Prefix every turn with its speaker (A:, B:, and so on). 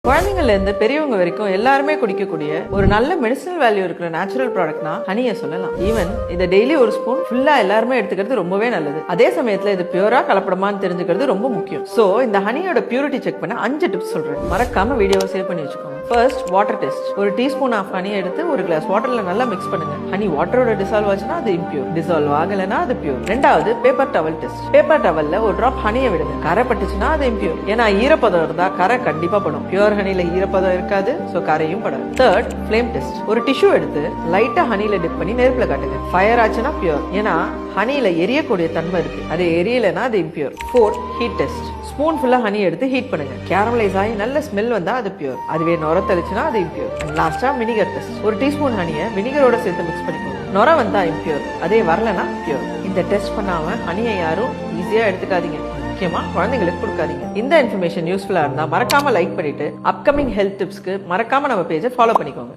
A: குழந்தைங்கள்ல இருந்து பெரியவங்க வரைக்கும் எல்லாருமே குடிக்கக்கூடிய ஒரு நல்ல மெடிசனல் வேல்யூ இருக்கிற நேச்சுரல் ப்ராடக்ட்னா ஹனியை சொல்லலாம். ஈவன் இதை டெய்லி ஒரு ஸ்பூன் ஃபுல்லா எல்லாருமே எடுத்துக்கிறது ரொம்பவே நல்லது. அதே சமயத்துல இது பியூரா கலப்படமான்னு தெரிஞ்சுக்கிறது ரொம்ப முக்கியம். சோ இந்த ஹனியோட பியூரிட்டி செக் பண்ண 5 டிப்ஸ் சொல்றேன். மறக்காம வீடியோவை சேவ் பண்ணி வச்சுக்கோங்க. First, water test. ஒரு டீஸ்பூன் ஆஃப் ஹனி எடுத்து ஒரு கிளாஸ் வாட்டர்ல நல்லா மிக்ஸ் பண்ணுங்க. ஹனி வாட்டரோட டிசால்வ் ஆச்சுன்னா அது இம்பியூர், டிசால்வ் ஆகலைன்னா அது பியூர். ரெண்டாவது, பேப்பர் டவல் டெஸ்ட். பேப்பர் டவல்ல ஒரு டிராப் ஹனியை விடுங்க. கரை பட்டுச்சுன்னா அது இம்பியூர். ஏன்னா ஈரப்பதம் இருந்தா கரை கண்டிப்பா படும். பியூர் ஹனில ஈரப்பதம் இருக்காது, சோ கரையும் படாது. Third, flame test. ஒரு டிஷ்யூ எடுத்து லைட்டா ஹனில டிப் பண்ணி நெருப்புல காட்டுங்க. ஃபயர் ஆச்சுன்னா பியூர், ஏன்னா ஹனில எரியக்கூடிய தன்மை இருக்கு. அது எரியலைன்னா அது impure. Fourth, heat test. Spoon ஃபுல்லா ஹனி எடுத்து ஹீட் பண்ணுங்க. கேரமலைஸ் ஆகி நல்ல ஸ்மெல் வந்தா அது பியூர், அதுவே நுர தெளிச்சுன்னா அது இம்பியூர். அண்ட் லாஸ்டா, வினிகர் டெஸ்ட். ஒரு டீஸ்பூன் ஹனியை வினிகரோட சேர்த்து மிக்ஸ் பண்ணிக்கோங்க. நுர வந்தா இம்பியூர், அதே வரலன்னா பியூர். இந்த டெஸ்ட் பண்ணாம ஹனியை யாரும் ஈஸியா எடுத்துக்காதீங்க. முக்கியமா குழந்தைங்களுக்கு கொடுக்காதீங்க. இந்த இன்ஃபர்மேஷன் யூஸ்ஃபுல்லா இருந்தா மறக்காம லைக் பண்ணிட்டு அப்கமிங் ஹெல்த் டிப்ஸ்க்கு மறக்காம நம்ம பேஜை ஃபாலோ பண்ணிக்கோங்க.